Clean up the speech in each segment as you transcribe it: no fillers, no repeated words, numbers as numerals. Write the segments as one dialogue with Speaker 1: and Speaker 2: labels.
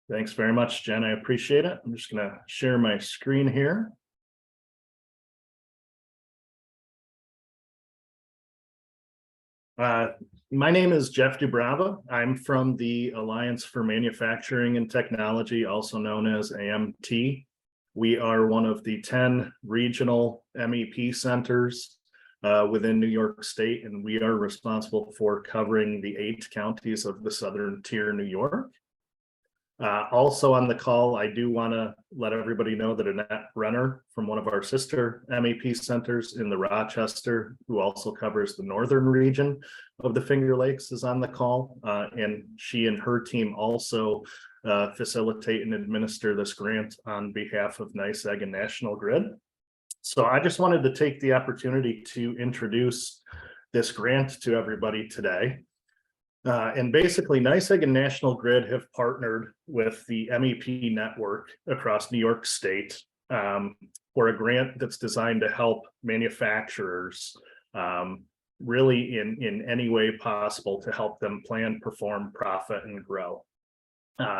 Speaker 1: Thanks very much, Jen. I appreciate it. I'm just going to share my screen here. My name is Jeff DuBrava. I'm from the Alliance for Manufacturing and Technology, also known as AMT. We are one of the 10 regional MEP centers within New York State, and we are responsible for covering the 8 counties of the Southern Tier, New York. Also on the call, I do want to let everybody know that Annette Renner from one of our sister MEP centers in the Rochester, who also covers the northern region of the Finger Lakes, is on the call. And she and her team also facilitate and administer this grant on behalf of NYSEG and National Grid. So I just wanted to take the opportunity to introduce this grant to everybody today. And basically, NYSEG and National Grid have partnered with the MEP network across New York State for a grant that's designed to help manufacturers really in any way possible to help them plan, perform, profit, and grow.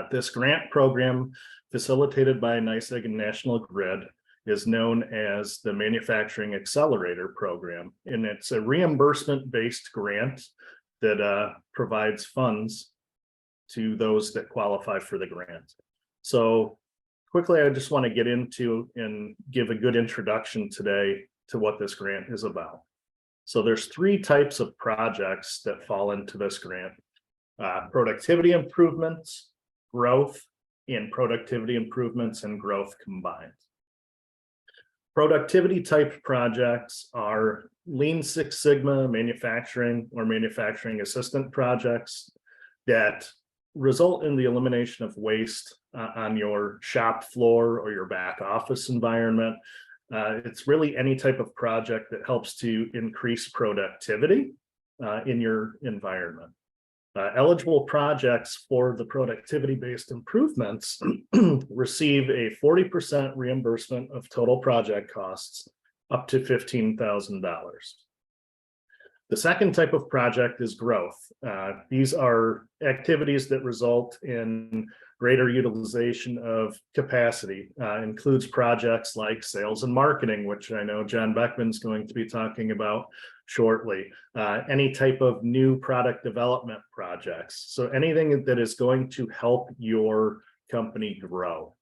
Speaker 1: This grant program, facilitated by NYSEG and National Grid, is known as the Manufacturing Accelerator Program, and it's a reimbursement-based grant that provides funds to those that qualify for the grant. So quickly, I just want to get into and give a good introduction today to what this grant is about. So there's 3 types of projects that fall into this grant: productivity improvements, growth, and productivity improvements and growth combined. Productivity type projects are Lean Six Sigma manufacturing or manufacturing assistant projects that result in the elimination of waste on your shop floor or your back office environment. It's really any type of project that helps to increase productivity in your environment. Eligible projects for the productivity-based improvements receive a 40% reimbursement of total project costs up to $15,000. The second type of project is growth. These are activities that result in greater utilization of capacity, includes projects like sales and marketing, which I know John Beckman's going to be talking about shortly, any type of new product development projects. So anything that is going to help your company grow.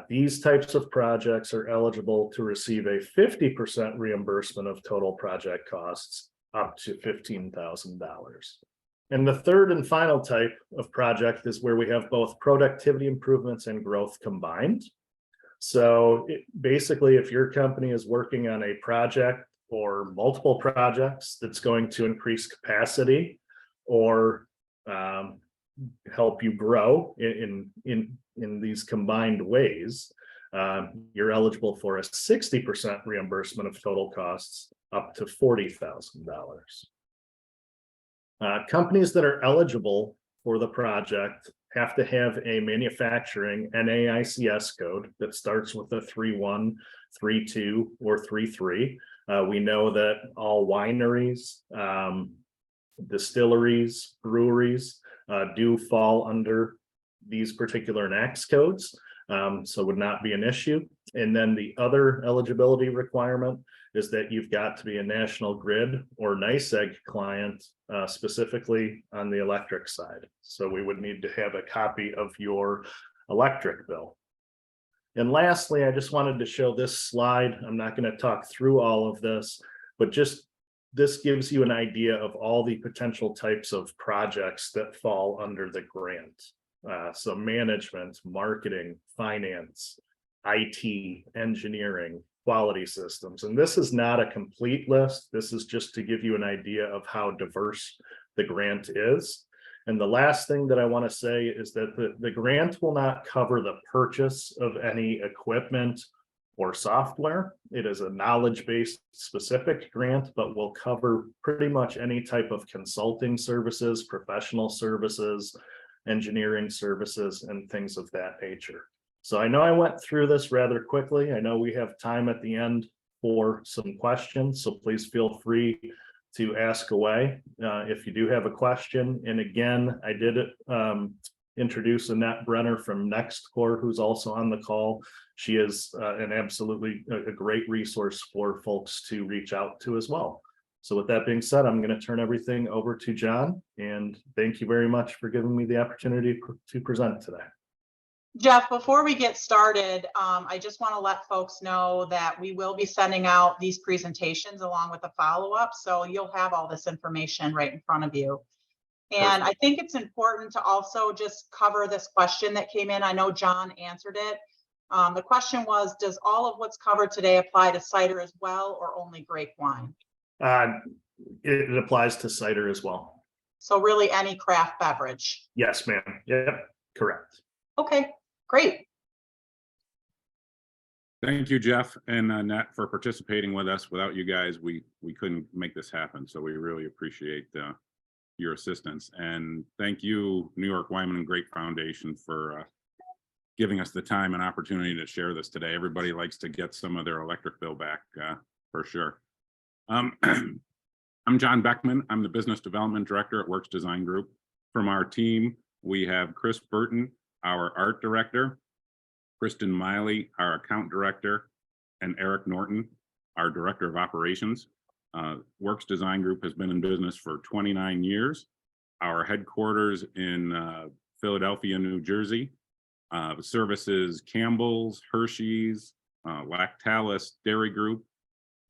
Speaker 1: These types of projects are eligible to receive a 50% reimbursement of total project costs up to $15,000. And the third and final type of project is where we have both productivity improvements and growth combined. So basically, if your company is working on a project or multiple projects that's going to increase capacity or help you grow in these combined ways, you're eligible for a 60% reimbursement of total costs up to $40,000. Companies that are eligible for the project have to have a manufacturing NAICS code that starts with a 31, 32, or 33. We know that all wineries, distilleries, breweries do fall under these particular NAICS codes, so would not be an issue. And then the other eligibility requirement is that you've got to be a National Grid or NYSEG client, specifically on the electric side. So we would need to have a copy of your electric bill. And lastly, I just wanted to show this slide. I'm not going to talk through all of this, but just this gives you an idea of all the potential types of projects that fall under the grant. So management, marketing, finance, IT, engineering, quality systems. And this is not a complete list. This is just to give you an idea of how diverse the grant is. And the last thing that I want to say is that the grant will not cover the purchase of any equipment or software. It is a knowledge-based specific grant, but will cover pretty much any type of consulting services, professional services, engineering services, and things of that nature. So I know I went through this rather quickly. I know we have time at the end for some questions, so please feel free to ask away if you do have a question. And again, I did introduce Annette Brenner from NextCore, who's also on the call. She is an absolutely a great resource for folks to reach out to as well. So with that being said, I'm going to turn everything over to John, and thank you very much for giving me the opportunity to present today.
Speaker 2: Jeff, before we get started, I just want to let folks know that we will be sending out these presentations along with a follow-up. So you'll have all this information right in front of you. And I think it's important to also just cover this question that came in. I know John answered it. The question was, does all of what's covered today apply to cider as well, or only grape wine?
Speaker 1: It applies to cider as well.
Speaker 2: So really any craft beverage?
Speaker 1: Yes, ma'am. Yep, correct.
Speaker 2: Okay, great.
Speaker 3: Thank you, Jeff and Annette, for participating with us. Without you guys, we couldn't make this happen. So we really appreciate your assistance. And thank you, New York Wine Grape Foundation, for giving us the time and opportunity to share this today. Everybody likes to get some of their electric bill back, for sure. I'm John Beckman. I'm the Business Development Director at Works Design Group. From our team, we have Chris Burton, our Art Director, Kristen Miley, our Account Director, and Eric Norton, our Director of Operations. Works Design Group has been in business for 29 years. Our headquarters in Philadelphia, New Jersey, services Campbell's, Hershey's, Lactalis Dairy Group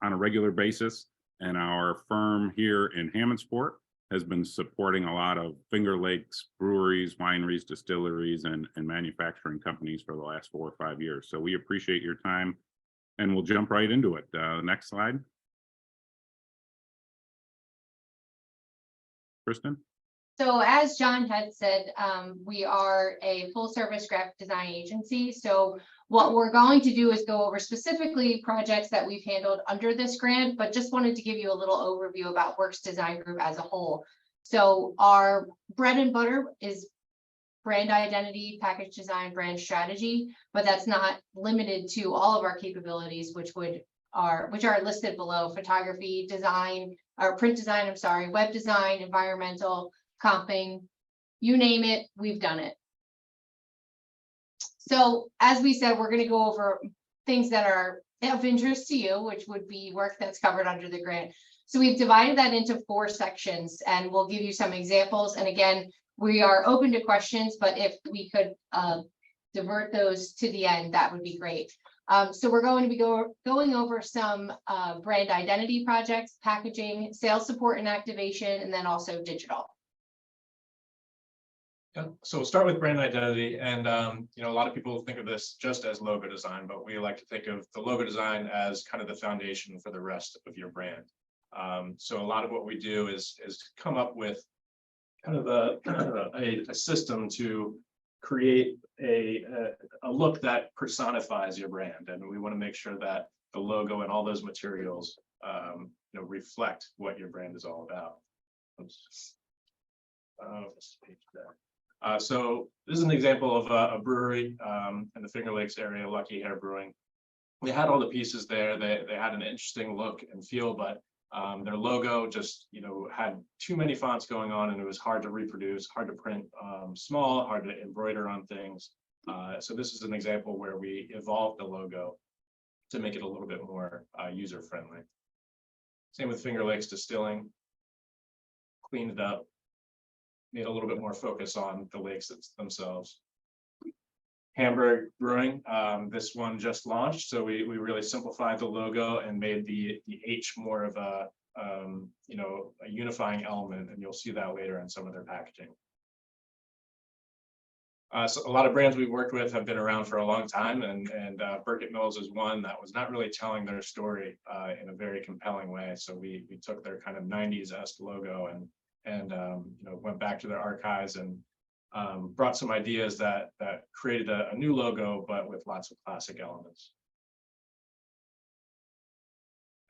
Speaker 3: on a regular basis. And our firm here in Hammondsport has been supporting a lot of Finger Lakes breweries, wineries, distilleries, and manufacturing companies for the last 4 or 5 years. So we appreciate your time, and we'll jump right into it. Next slide. Kristen?
Speaker 4: So as John had said, we are a full service graphic design agency. So what we're going to do is go over specifically projects that we've handled under this grant, but just wanted to give you a little overview about Works Design Group as a whole. So our bread and butter is brand identity, package design, brand strategy, but that's not limited to all of our capabilities, which are listed below: photography, design, or print design, web design, environmental, comping, you name it, we've done it. So as we said, we're going to go over things that are of interest to you, which would be work that's covered under the grant. So we've divided that into 4 sections, and we'll give you some examples. And again, we are open to questions, but if we could divert those to the end, that would be great. So we're going to be going over some brand identity projects, packaging, sales support and activation, and then also digital.
Speaker 5: So we'll start with brand identity, and a lot of people think of this just as logo design, but we like to think of the logo design as kind of the foundation for the rest of your brand. So a lot of what we do is come up with kind of a system to create a look that personifies your brand, and we want to make sure that the logo and all those materials reflect what your brand is all about. So this is an example of a brewery in the Finger Lakes area, Lucky Hair Brewing. They had all the pieces there. They had an interesting look and feel, but their logo just had too many fonts going on, and it was hard to reproduce, hard to print small, hard to embroider on things. So this is an example where we evolved the logo to make it a little bit more user friendly. Same with Finger Lakes Distilling. Cleaned it up, made a little bit more focus on the lakes themselves. Hamburg Brewing, this one just launched, so we really simplified the logo and made the H more of a unifying element, and you'll see that later in some of their packaging. So a lot of brands we've worked with have been around for a long time, and Burkett Mills is one that was not really telling their story in a very compelling way. So we took their kind of 90s-esque logo and went back to their archives and brought some ideas that created a new logo, but with lots of classic elements.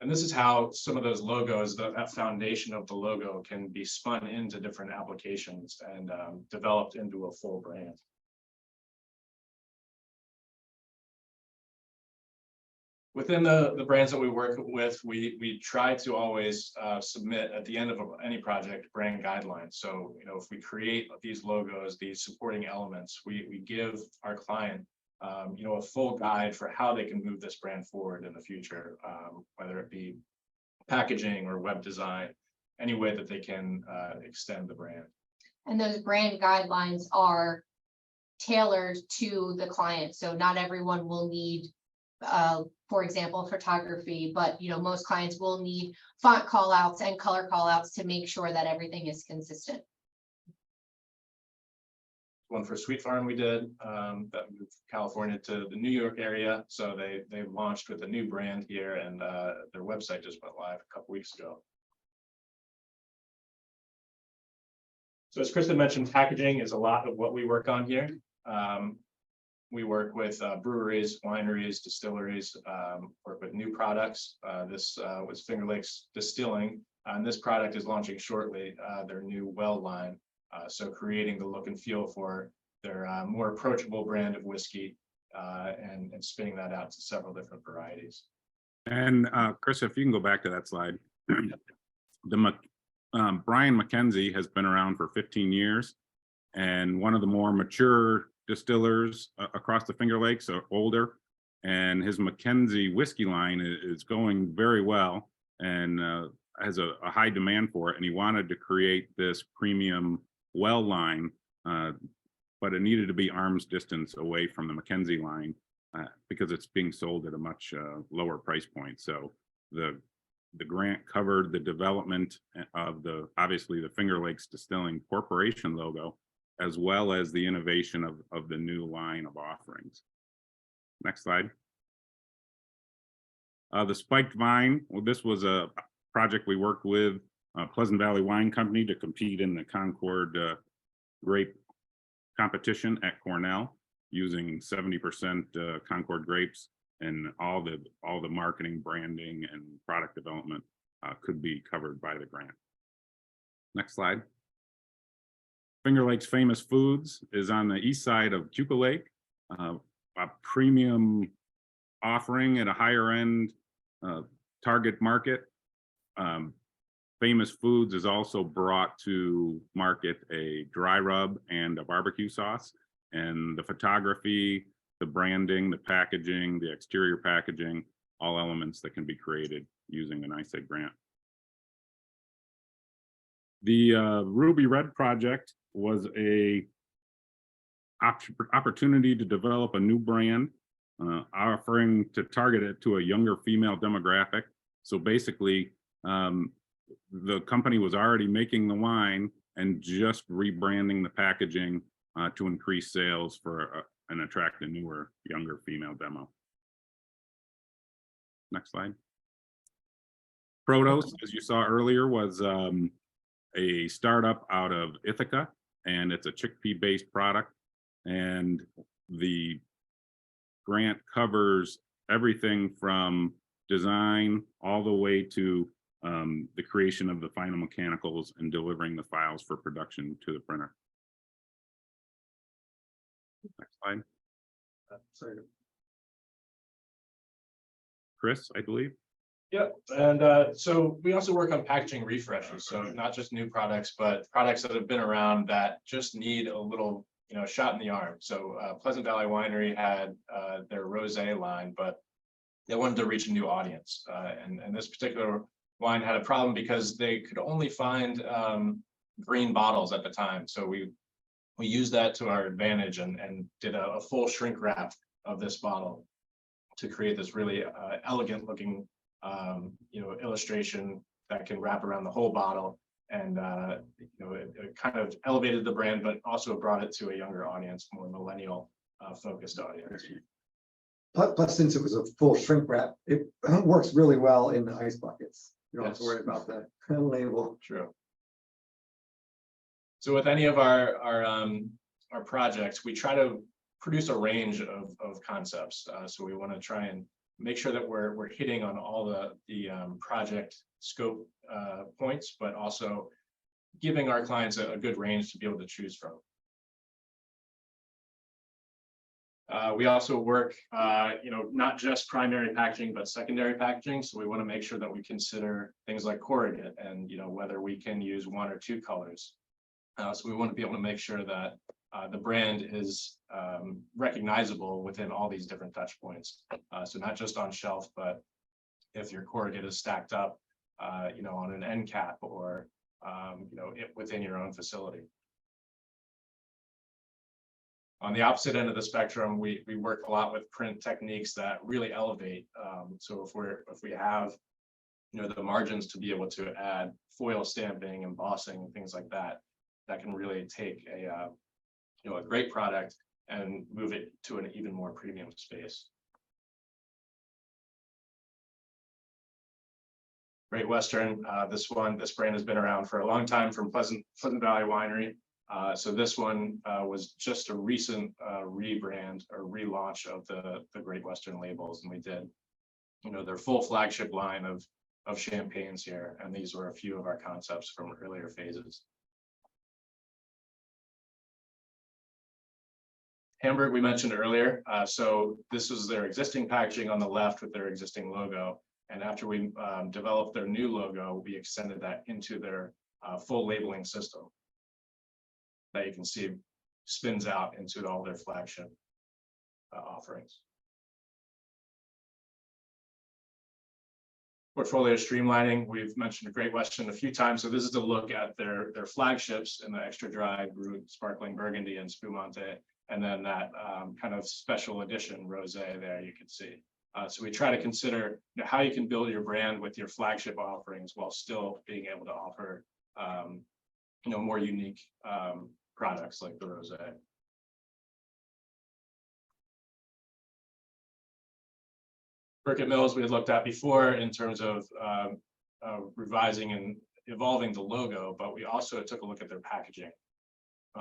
Speaker 5: And this is how some of those logos, that foundation of the logo, can be spun into different applications and developed into a full brand. Within the brands that we work with, we try to always submit at the end of any project brand guidelines. So, you know, if we create these logos, these supporting elements, we give our client, you know, a full guide for how they can move this brand forward in the future, whether it be packaging or web design, any way that they can extend the brand.
Speaker 4: And those brand guidelines are tailored to the client. So not everyone will need, for example, photography, but you know, most clients will need font call outs and color call outs to make sure that everything is consistent.
Speaker 5: One for Sweet Farm we did, that moved California to the New York area. So they launched with a new brand here, and their website just went live a couple weeks ago. So as Kristen mentioned, packaging is a lot of what we work on here. We work with breweries, wineries, distilleries, work with new products. This was Finger Lakes Distilling, and this product is launching shortly, their new well line. So creating the look and feel for their more approachable brand of whiskey, and spinning that out to several different varieties.
Speaker 3: And Chris, if you can go back to that slide. Brian McKenzie has been around for 15 years, and one of the more mature distillers across the Finger Lakes, are older, and his McKenzie whiskey line is going very well, and has a high demand for it. And he wanted to create this premium well line, but it needed to be arm's distance away from the McKenzie line, because it's being sold at a much lower price point. So the grant covered the development of obviously the Finger Lakes Distilling Corporation logo, as well as the innovation of the new line of offerings. Next slide. The Spiked Vine, well, this was a project we worked with Pleasant Valley Wine Company to compete in the Concord grape competition at Cornell, using 70% Concord grapes, and all the marketing, branding, and product development could be covered by the grant. Next slide. Finger Lakes Famous Foods is on the east side of Cuca Lake, a premium offering at a higher end target market. Famous Foods is also brought to market a dry rub and a barbecue sauce, and the photography, the branding, the packaging, the exterior packaging, all elements that can be created using an NYSEG grant. The Ruby Red project was a opportunity to develop a new brand, offering to target it to a younger female demographic. So basically, the company was already making the wine and just rebranding the packaging to increase sales for and attract a newer, younger female demo. Next slide. Protos, as you saw earlier, was a startup out of Ithaca, and it's a chickpea-based product. And the grant covers everything from design all the way to the creation of the final mechanicals and delivering the files for production to the printer. Next slide.
Speaker 5: Sorry.
Speaker 3: Chris, I believe.
Speaker 5: Yep, and so we also work on packaging refreshes. So not just new products, but products that have been around that just need a little, shot in the arm. So Pleasant Valley Winery had their rosé line, but they wanted to reach a new audience. And this particular wine had a problem because they could only find green bottles at the time. So we used that to our advantage and did a full shrink wrap of this bottle to create this really elegant looking illustration that can wrap around the whole bottle. And it kind of elevated the brand, but also brought it to a younger audience, more millennial focused audience.
Speaker 6: Plus, since it was a full shrink wrap, it works really well in the ice buckets. You don't have to worry about the label.
Speaker 5: True. So with any of our projects, we try to produce a range of concepts. So we want to try and make sure that we're hitting on all the project scope points, but also giving our clients a good range to be able to choose from. We also work, not just primary packaging, but secondary packaging. So we want to make sure that we consider things like corrugate and, whether we can use 1 or 2 colors. So we want to be able to make sure that the brand is recognizable within all these different touch points. So not just on shelf, but if your corrugate is stacked up, on an end cap or, within your own facility. On the opposite end of the spectrum, we work a lot with print techniques that really elevate. So if we have, the margins to be able to add foil stamping, embossing, things like that, that can really take a great product and move it to an even more premium space. Great Western, this brand has been around for a long time from Pleasant Valley Winery. So this one was just a recent rebrand or relaunch of the Great Western labels, and we did, their full flagship line of champagnes here, and these were a few of our concepts from earlier phases. Hamburg we mentioned earlier, so this was their existing packaging on the left with their existing logo, and after we developed their new logo, we extended that into their full labeling system that you can see spins out into all their flagship offerings. Portfolio streamlining, we've mentioned Great Western a few times, so this is a look at their flagships in the extra dry brut, sparkling Burgundy and Spumante, and then that kind of special edition rosé there you can see. So we try to consider how you can build your brand with your flagship offerings while still being able to offer more unique products like the rosé. Burkett Mills we had looked at before in terms of revising and evolving the logo, but we also took a look at their packaging.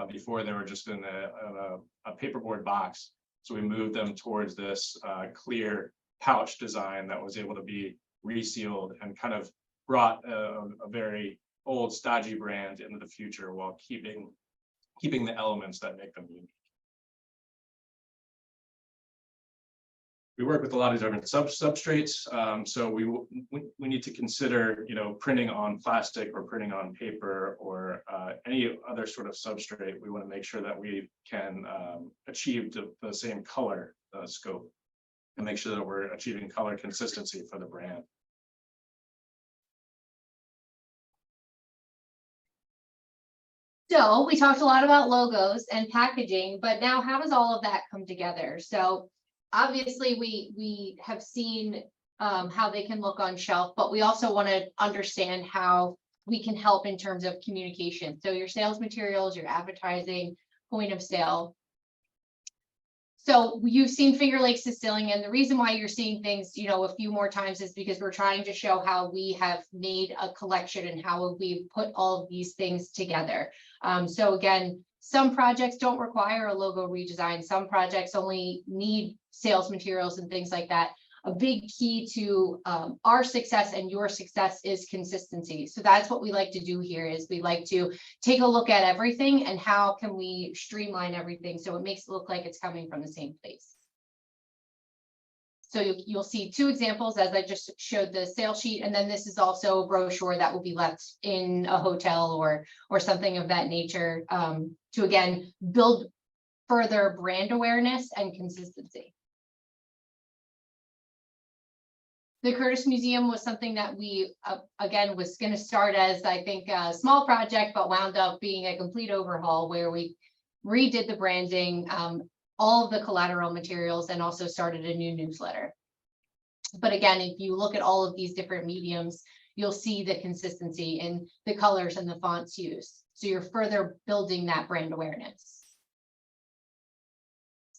Speaker 5: Before they were just in a paperboard box, so we moved them towards this clear pouch design that was able to be resealed and kind of brought a very old stodgy brand into the future while keeping the elements that make them unique. We work with a lot of different substrates, so we need to consider, printing on plastic or printing on paper or any other sort of substrate. We want to make sure that we can achieve the same color scope and make sure that we're achieving color consistency for the brand.
Speaker 4: So we talked a lot about logos and packaging, but now how does all of that come together? So obviously we have seen how they can look on shelf, but we also want to understand how we can help in terms of communication. So your sales materials, your advertising, point of sale. So you've seen Finger Lakes Distilling, and the reason why you're seeing things, a few more times is because we're trying to show how we have made a collection and how we've put all of these things together. So again, some projects don't require a logo redesign. Some projects only need sales materials and things like that. A big key to our success and your success is consistency. So that's what we like to do here is we like to take a look at everything and how can we streamline everything so it makes it look like it's coming from the same place. So you'll see 2 examples as I just showed the sales sheet, and then this is also a brochure that will be left in a hotel or something of that nature to again build further brand awareness and consistency. The Curtis Museum was something that we, again, was going to start as, I think, a small project, but wound up being a complete overhaul where we redid the branding, all of the collateral materials, and also started a new newsletter. But again, if you look at all of these different mediums, you'll see the consistency in the colors and the fonts used. So you're further building that brand awareness.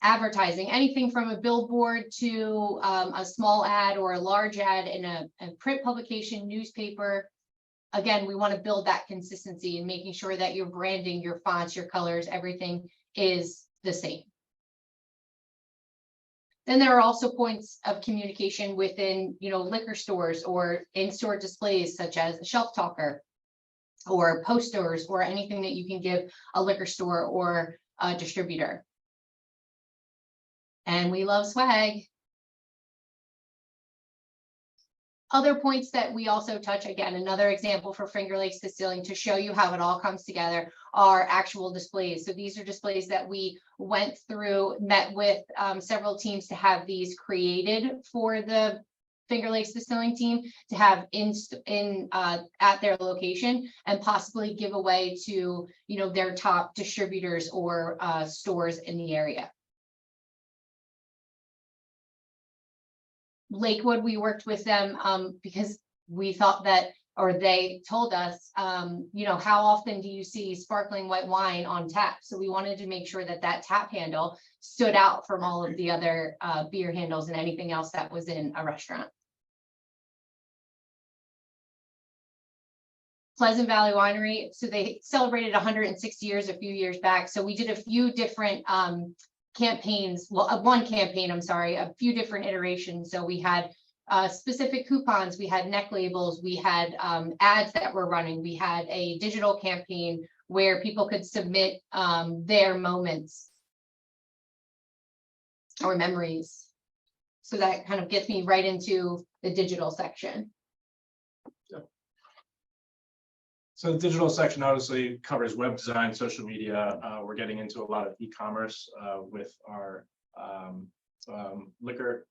Speaker 4: Advertising, anything from a billboard to a small ad or a large ad in a print publication, newspaper. Again, we want to build that consistency and making sure that your branding, your fonts, your colors, everything is the same. Then there are also points of communication within, liquor stores or in-store displays such as a shelf talker or posters or anything that you can give a liquor store or a distributor. And we love swag. Other points that we also touch, again, another example for Finger Lakes Distilling to show you how it all comes together are actual displays. So these are displays that we went through, met with several teams to have these created for the Finger Lakes Distilling team to have at their location and possibly give away to, you know, their top distributors or stores in the area. Lakewood, we worked with them because we thought that, or they told us, you know, how often do you see sparkling white wine on tap? So we wanted to make sure that that tap handle stood out from all of the other beer handles and anything else that was in a restaurant. Pleasant Valley Winery, so they celebrated 160 years a few years back. So we did a few different campaigns, well, one campaign, I'm sorry, a few different iterations. So we had specific coupons, we had neck labels, we had ads that were running, we had a digital campaign where people could submit their moments or memories. So that kind of gets me right into the digital section.
Speaker 5: So the digital section obviously covers web design, social media. We're getting into a lot of e-commerce with our liquor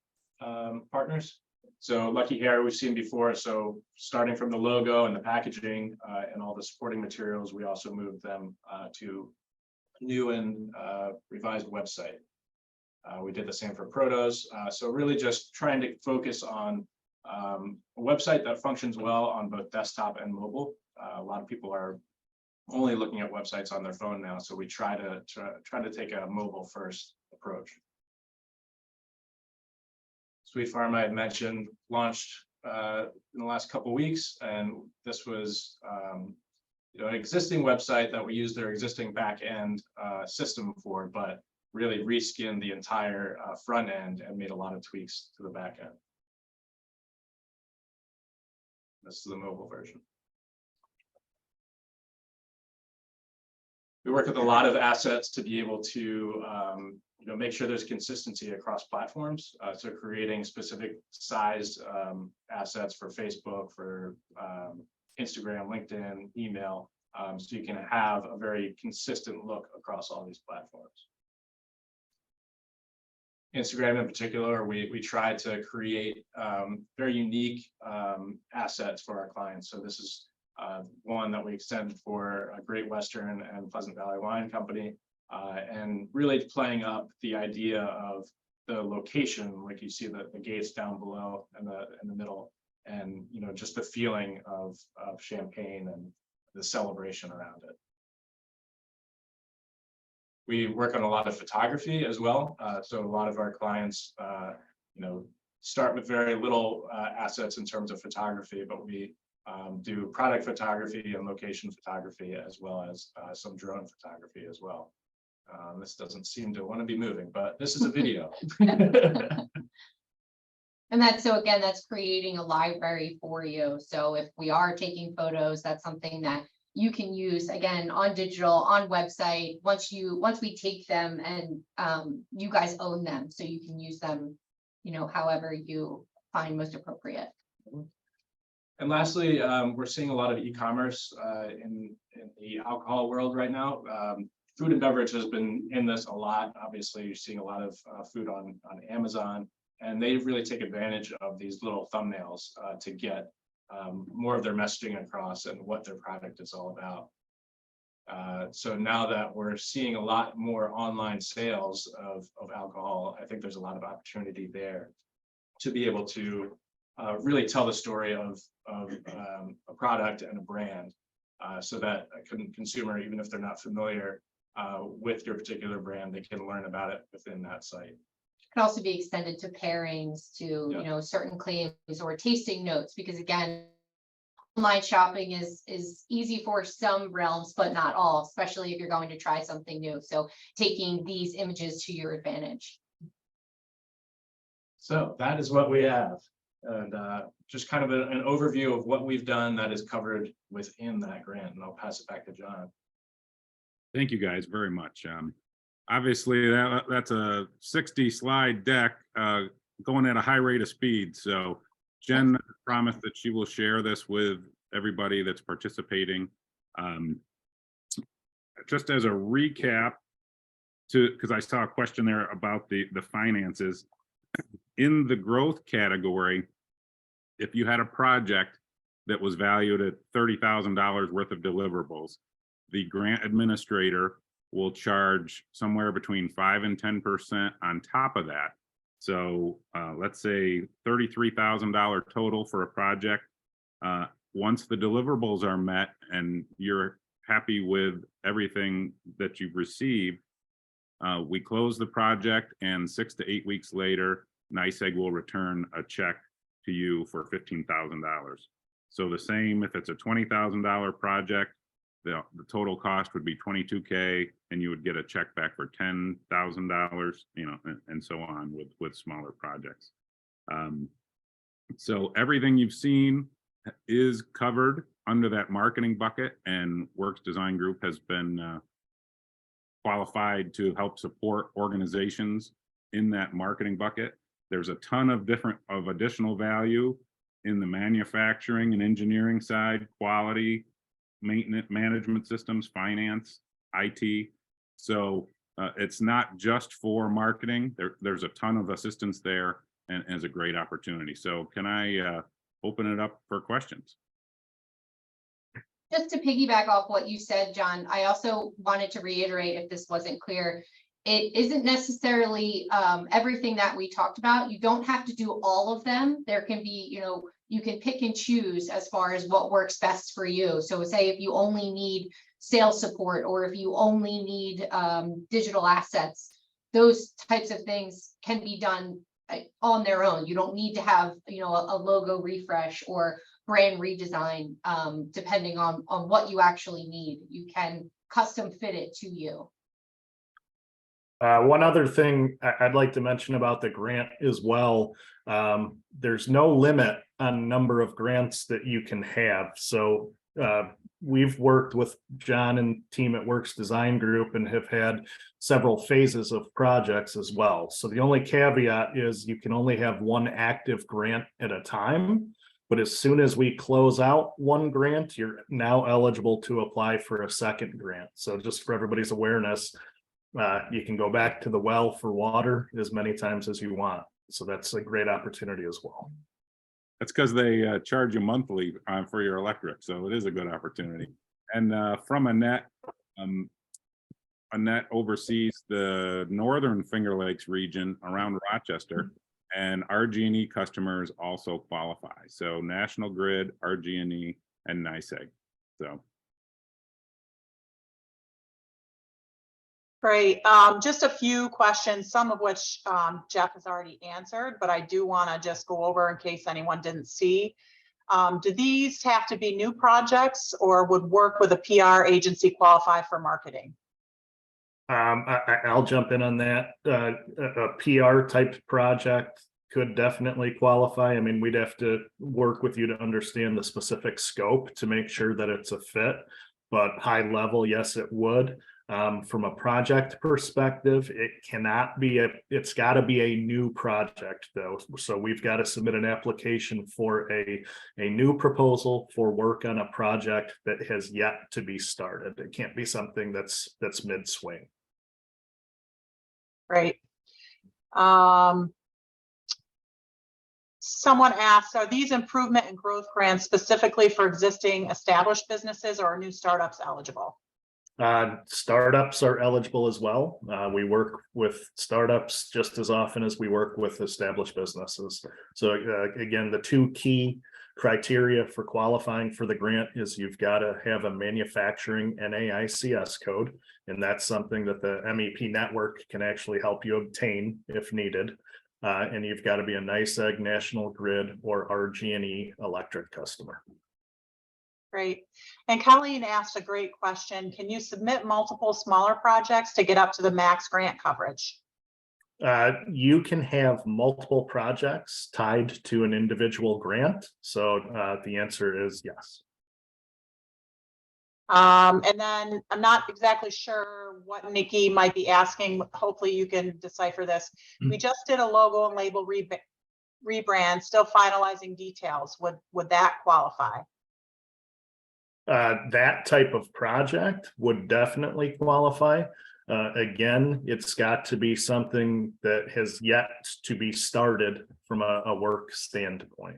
Speaker 5: partners. So Lucky Hair we've seen before. So starting from the logo and the packaging and all the supporting materials, we also moved them to new and revised website. We did the same for Protos. So really just trying to focus on a website that functions well on both desktop and mobile. A lot of people are only looking at websites on their phone now, so we try to take a mobile first approach. Sweet Farm, I had mentioned, launched in the last couple of weeks, and this was you know, an existing website that we used their existing back end system for, but really reskinned the entire front end and made a lot of tweaks to the back end. This is the mobile version. We work with a lot of assets to be able to you know, make sure there's consistency across platforms. So creating specific sized assets for Facebook, for Instagram, LinkedIn, email, so you can have a very consistent look across all these platforms. Instagram in particular, we try to create very unique assets for our clients. So this is one that we extended for a Great Western and Pleasant Valley Wine Company, and really playing up the idea of the location, like you see the gates down below and in the middle, and you know, just the feeling of champagne and the celebration around it. We work on a lot of photography as well. So a lot of our clients, you know, start with very little assets in terms of photography, but we do product photography and location photography, as well as some drone photography as well. This doesn't seem to want to be moving, but this is a video.
Speaker 4: And that's, so again, that's creating a library for you. So if we are taking photos, that's something that you can use again on digital, on website, once we take them, and you guys own them, so you can use them, you know, however you find most appropriate.
Speaker 5: And lastly, we're seeing a lot of e-commerce in the alcohol world right now. Food and beverage has been in this a lot. Obviously, you're seeing a lot of food on Amazon, and they really take advantage of these little thumbnails to get more of their messaging across and what their product is all about. So now that we're seeing a lot more online sales of alcohol, I think there's a lot of opportunity there to be able to really tell the story of a product and a brand, so that a consumer, even if they're not familiar with your particular brand, they can learn about it within that site.
Speaker 4: Could also be extended to pairings, to
Speaker 5: Yeah.
Speaker 4: you know, certain claims or tasting notes, because again, online shopping is easy for some realms, but not all, especially if you're going to try something new. So taking these images to your advantage.
Speaker 5: So that is what we have, and just kind of an overview of what we've done that is covered within that grant, and I'll pass it back to John.
Speaker 3: Thank you guys very much. obviously that's a 60 slide deck going at a high rate of speed. So Jen promised that she will share this with everybody that's participating. Just as a recap, because I saw a question there about the finances. In the growth category, if you had a project that was valued at $30,000 worth of deliverables, the grant administrator will charge somewhere between 5 and 10% on top of that. So let's say $33,000 total for a project. Once the deliverables are met and you're happy with everything that you've received, we close the project, and 6 to 8 weeks later, NYSEG will return a check to you for $15,000. So the same if it's a $20,000 project, the total cost would be $22K, and you would get a check back for $10,000, and so on with smaller projects. So everything you've seen is covered under that marketing bucket, and Works Design Group has been qualified to help support organizations in that marketing bucket. There's a ton of additional value in the manufacturing and engineering side, quality, maintenance, management systems, finance, IT. So it's not just for marketing. There's a ton of assistance there, and is a great opportunity. So can I open it up for questions?
Speaker 4: Just to piggyback off what you said, John, I also wanted to reiterate, if this wasn't clear, it isn't necessarily everything that we talked about. You don't have to do all of them. There can be, you can pick and choose as far as what works best for you. So say if you only need sales support, or if you only need digital assets, those types of things can be done on their own. You don't need to have, a logo refresh or brand redesign, depending on what you actually need. You can custom fit it to you.
Speaker 1: One other thing I'd like to mention about the grant as well, there's no limit on number of grants that you can have. So we've worked with John and team at Works Design Group and have had several phases of projects as well. So the only caveat is you can only have one active grant at a time. But as soon as we close out one grant, you're now eligible to apply for a second grant. So just for everybody's awareness, you can go back to the well for water as many times as you want. So that's a great opportunity as well.
Speaker 3: That's because they charge you monthly for your electric. So it is a good opportunity. And from Annette oversees the northern Finger Lakes region around Rochester. And RG&E customers also qualify. So National Grid, RG&E, and NYSEG. So.
Speaker 2: Great. Just a few questions, some of which Jeff has already answered, but I do want to just go over in case anyone didn't see. Do these have to be new projects, or would work with a PR agency qualify for marketing?
Speaker 1: I'll jump in on that. A PR type project could definitely qualify. I mean, we'd have to work with you to understand the specific scope to make sure that it's a fit, but high level, yes, it would. From a project perspective, it's got to be a new project though. So we've got to submit an application for a new proposal for work on a project that has yet to be started. It can't be something that's mid-swing.
Speaker 2: Great. Someone asked, are these improvement and growth grants specifically for existing established businesses, or are new startups eligible?
Speaker 1: Startups are eligible as well. We work with startups just as often as we work with established businesses. So again, the two key criteria for qualifying for the grant is you've got to have a manufacturing NAICS code, and that's something that the MEP network can actually help you obtain if needed. And you've got to be a NYSEG, National Grid, or RG&E electric customer.
Speaker 2: Great. And Colleen asked a great question. Can you submit multiple smaller projects to get up to the max grant coverage?
Speaker 1: You can have multiple projects tied to an individual grant. So the answer is yes.
Speaker 2: And then I'm not exactly sure what Nikki might be asking. Hopefully you can decipher this. We just did a logo and label rebrand, still finalizing details. Would that qualify?
Speaker 1: That type of project would definitely qualify. Again, it's got to be something that has yet to be started from a work standpoint.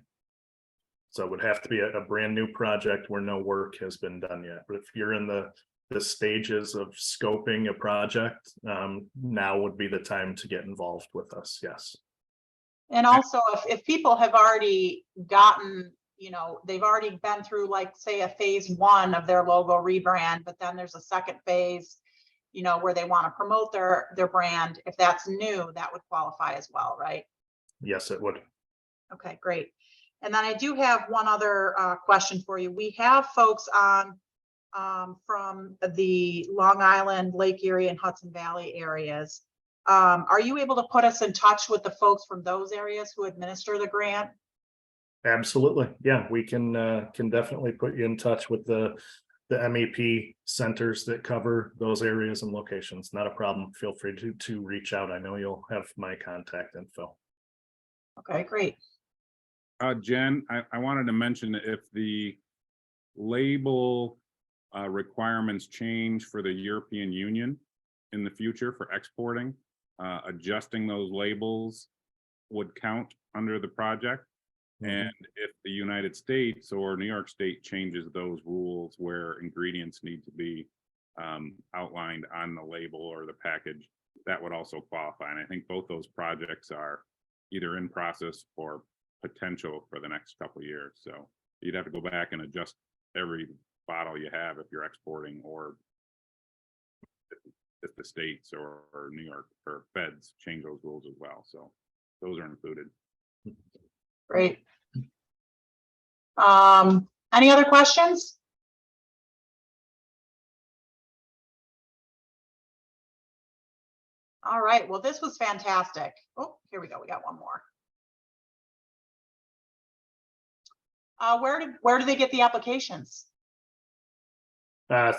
Speaker 1: So it would have to be a brand new project where no work has been done yet. But if you're in the stages of scoping a project, now would be the time to get involved with us. Yes.
Speaker 2: And also, if people have already gotten, you know, they've already been through, like, say, a phase 1 of their logo rebrand, but then there's a second phase, you know, where they want to promote their brand. If that's new, that would qualify as well, right?
Speaker 1: Yes, it would.
Speaker 2: Okay, great. And then I do have one other question for you. We have folks on from the Long Island, Lake Erie, and Hudson Valley areas. Are you able to put us in touch with the folks from those areas who administer the grant?
Speaker 1: Absolutely. Yeah, we can definitely put you in touch with the MEP centers that cover those areas and locations. Not a problem. Feel free to reach out. I know you'll have my contact info.
Speaker 2: Okay, great.
Speaker 3: Jen, I wanted to mention that if the label requirements change for the European Union in the future for exporting, adjusting those labels would count under the project. And if the United States or New York State changes those rules where ingredients need to be outlined on the label or the package, that would also qualify. And I think both those projects are either in process or potential for the next couple of years. So you'd have to go back and adjust every bottle you have if you're exporting, or if the states or New York or feds change those rules as well. So those are included.
Speaker 2: Great. Any other questions? All right, well, this was fantastic. Oh, here we go. We got one more. Where do they get the applications?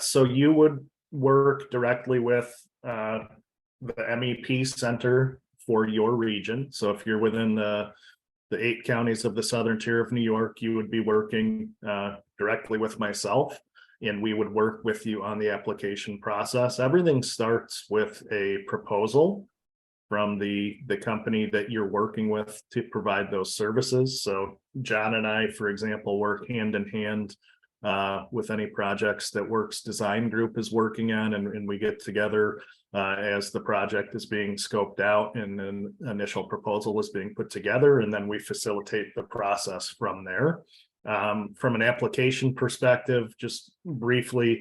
Speaker 1: So you would work directly with the MEP center for your region. So if you're within the 8 counties of the southern tier of New York, you would be working directly with myself, and we would work with you on the application process. Everything starts with a proposal from the company that you're working with to provide those services. So John and I, for example, work hand in hand with any projects that Works Design Group is working on, and we get together as the project is being scoped out and an initial proposal is being put together, and then we facilitate the process from there. From an application perspective, just briefly,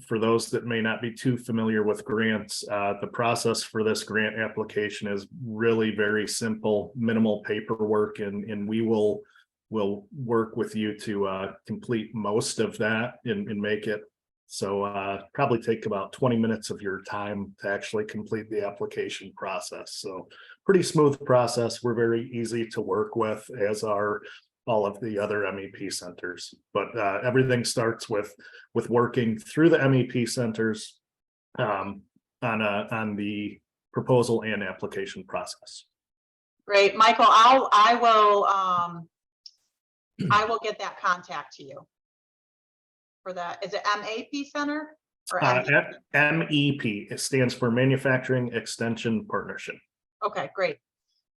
Speaker 1: for those that may not be too familiar with grants, the process for this grant application is really very simple, minimal paperwork, and we will work with you to complete most of that and make it so probably take about 20 minutes of your time to actually complete the application process. So pretty smooth process. We're very easy to work with, as are all of the other MEP centers, but everything starts with working through the MEP centers on the proposal and application process.
Speaker 2: Great, Michael. I will get that contact to you for that. Is it MAP Center or
Speaker 1: MEP? It stands for Manufacturing Extension Partnership.
Speaker 2: Okay, great.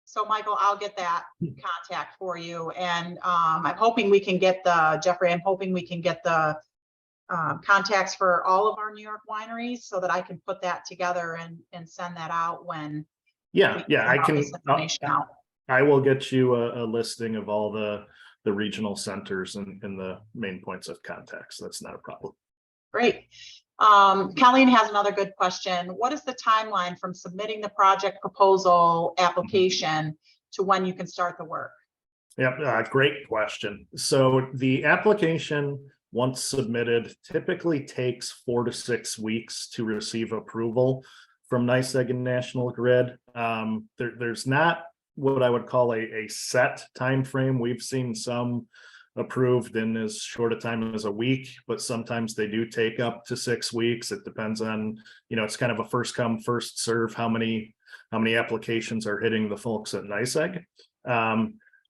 Speaker 2: So Michael, I'll get that contact for you, and I'm hoping we can get Jeffrey, I'm hoping we can get the contacts for all of our New York wineries so that I can put that together and send that out when.
Speaker 1: Yeah, I can.
Speaker 2: Out.
Speaker 1: I will get you a listing of all the regional centers and the main points of contacts. That's not a problem.
Speaker 2: Great. Colleen has another good question. What is the timeline from submitting the project proposal application to when you can start the work?
Speaker 1: Yep, great question. So the application, once submitted, typically takes 4 to 6 weeks to receive approval from NYSEG and National Grid. There's not what I would call a set time frame. We've seen some approved in as short a time as a week, but sometimes they do take up to 6 weeks. It depends on, it's kind of a first come, first serve, how many applications are hitting the folks at NYSEG.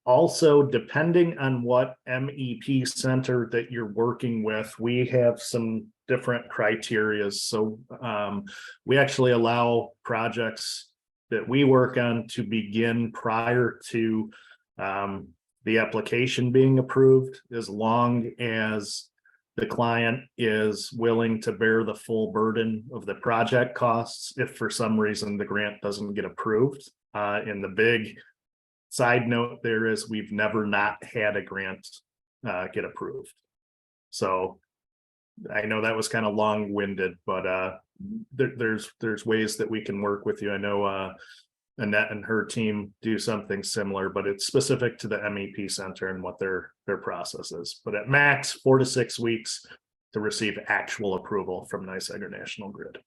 Speaker 1: Also, depending on what MEP center that you're working with, we have some different criteria. So we actually allow projects that we work on to begin prior to the application being approved, as long as the client is willing to bear the full burden of the project costs if for some reason the grant doesn't get approved. And the big side note there is we've never not had a grant get approved. So I know that was kind of long-winded, but there's ways that we can work with you. I know Annette and her team do something similar, but it's specific to the MEP center and what their process is. But at max 4 to 6 weeks to receive actual approval from NYSEG or National Grid.